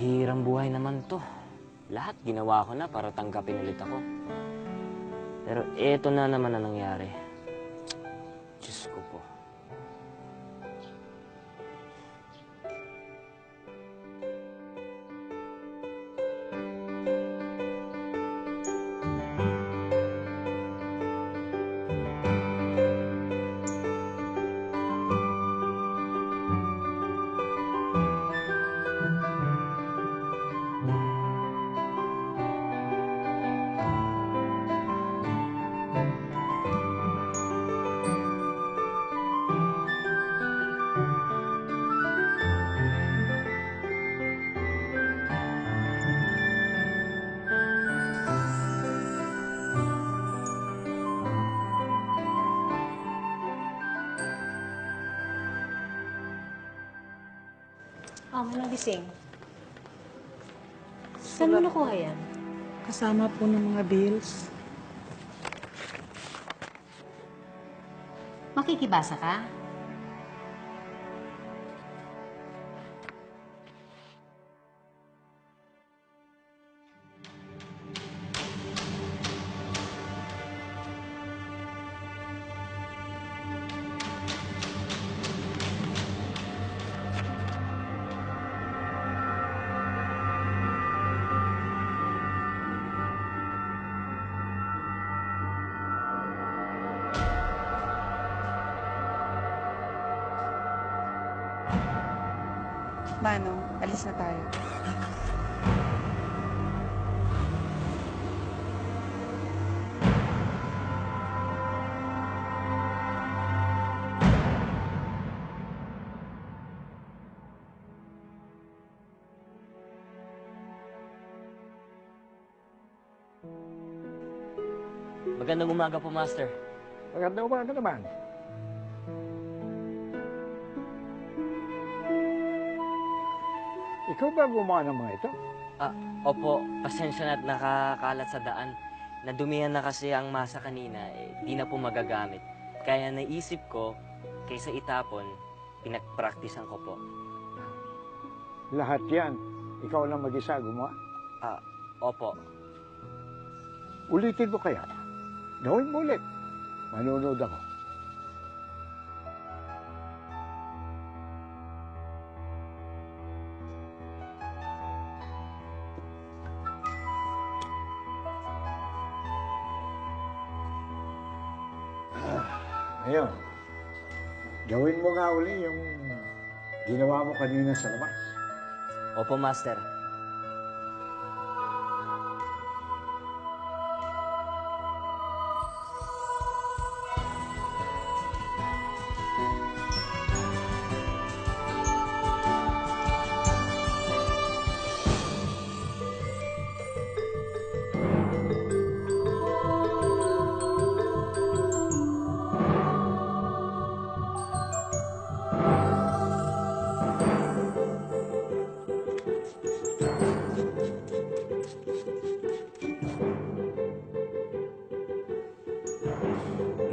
Hirang buhay naman to. Lahat ginawa ko na para tanggapin ulit ako. Pero eto na naman ang nangyari. Diyos ko po. May nagising. Saan mo nakuha yan? Kasama po ng mga bills. Makikibasa ka? Manong, alis na tayo. Magandang umaga po, Master. Magandang umaga naman. Ikaw ba gumawa ng mga ito? Opo, pasensya na at nakakalat sa daan. Nadumihan na kasi ang masa kanina, di na po magagamit. Kaya naisip ko, kaysa itapon, pinagpraktisan ko po. Lahat yan, ikaw lang mag-isa gumawa? Opo. Ulitin mo kaya. Gawin mo ulit. Manonood ako. Ngayon, gawin mo nga uli yung ginawa mo kanina sa labas. Opo, Master.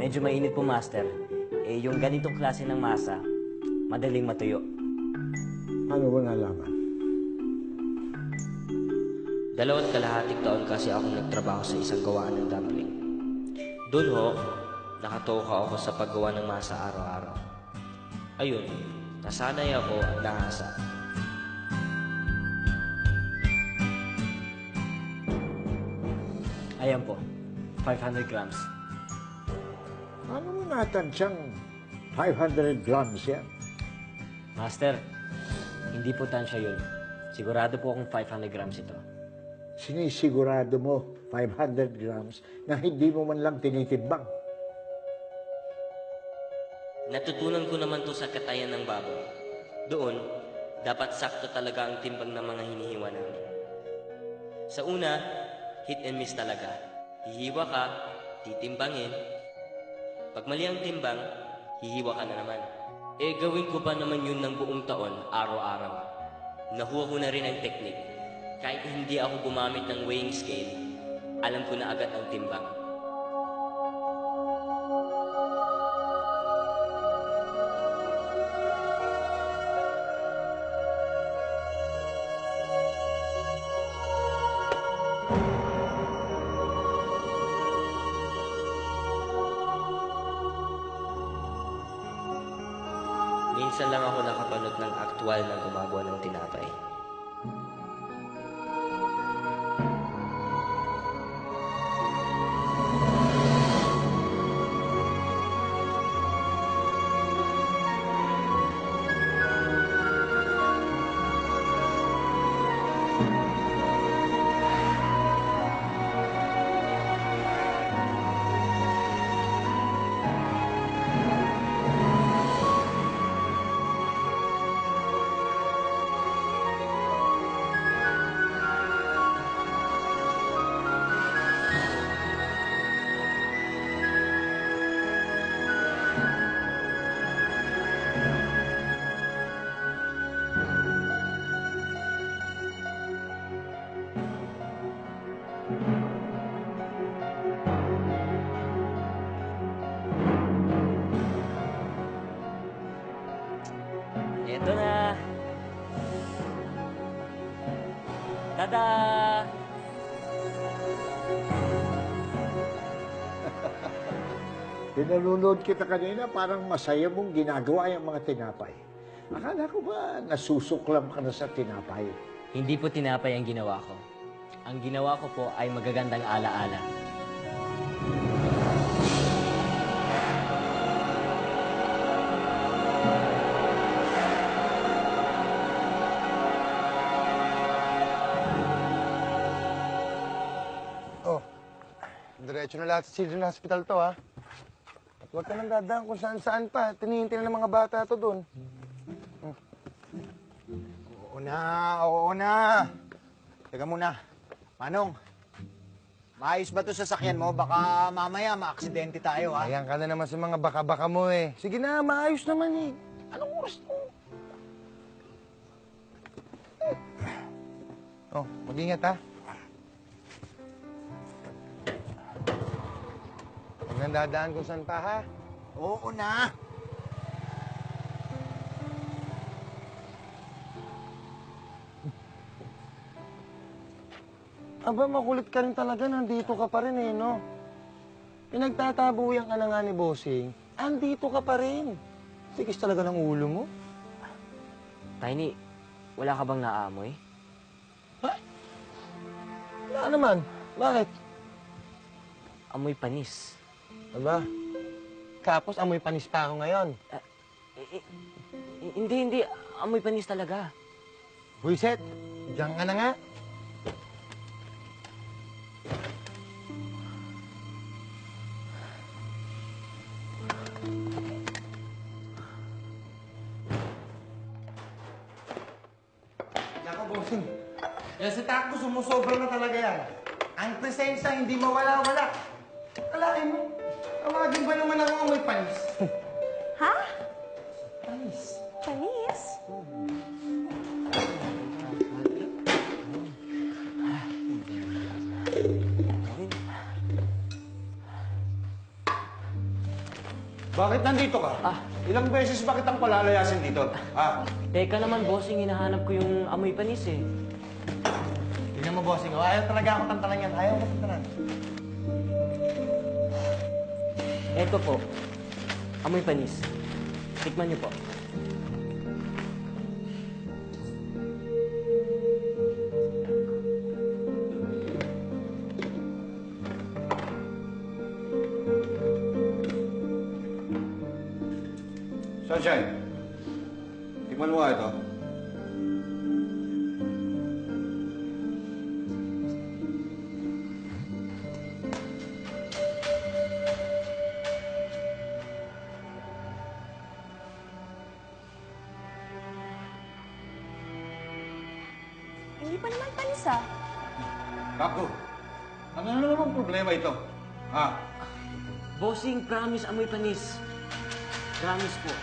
Medyo mainit po, Master. Yung ganitong klase ng masa, madaling matuyo. Ano mo nalaman? 2.5 taon kasi ako nagtrabaho sa isang gawaan ng dumpling. Doon ho, nakatoka ako sa paggawa ng masa araw-araw. Ayun, nasanay ako at nahasa. Ayan po, 500 grams. Ano mo natansyang 500 grams yan? Master, hindi po tansya yun. Sigurado po akong 500 grams ito. Sinisigurado mo 500 grams na hindi mo man lang tinitimbang. Natutunan ko naman to sa katayan ng baboy. Doon, dapat sakto talaga ang timbang ng mga hinihiwa namin. Sa una, hit and miss talaga. Hihiwa ka, titimbangin. Pag mali ang timbang, hihiwa ka na naman. Gawin ko pa naman yun ng buong taon, araw-araw. Nakuha ko na rin ang technique. Kahit hindi ako gumamit ng weighing scale, alam ko na agad ang timbang. Minsan lang ako nakapanood ng aktwal na gumagawa ng tinapay. Ito na! Tada! Pinalunod kita kanina, parang masaya mong ginagawa yung mga tinapay. Akala ko ba nasusuklam ka na sa tinapay? Hindi po tinapay ang ginawa ko. Ang ginawa ko po ay magagandang alaala. Oh, diretso na lahat sa Children's Hospital to, ha? At huwag ka nang dadaan kung saan-saan pa. Tinihintay na ng mga bata to doon. Oo na, oo na. Teka muna. Manong, maayos ba to sa sakyan mo? Baka mamaya maaksidente tayo, ha? Ayan ka na naman sa mga baka-baka mo, eh. Sige na, maayos naman, eh. Anong oras to? Oh, mag-ingat, ha? Huwag nang dadaan kung saan pa, ha? Oo na. Aba, makulit ka rin talaga. Nandito ka pa rin, eh, no? Pinagtatabuyan ka na nga ni Bossing. Andito ka pa rin. Tigas talaga ng ulo mo. Tiny, wala ka bang naamoy? Ha? Wala naman. Bakit? Amoy panis. Aba, tapos amoy panis pa ako ngayon. Hindi. Amoy panis talaga. Buiset, diyan ka na nga. Yako, bossing. Yan si Taco, sumusobra na talaga yan. Ang presensya hindi mawala-wala. Alain mo, tawagin ba naman ako amoy panis? Ha? Panis. Panis? Bakit nandito ka? Ilang beses ba kitang palalayasin dito? Teka naman, bossing, hinahanap ko yung amoy panis eh. Tingnan mo, bossing. Ayaw talaga ako tantanan yan. Ayaw ko tantanan. Eto po, amoy panis. Tikman niyo po. Sunshine, tikman mo nga ito. Hindi pa naman panis ah. Kako, ano na namang problema ito? Bossing, promise, amoy panis. Promise po.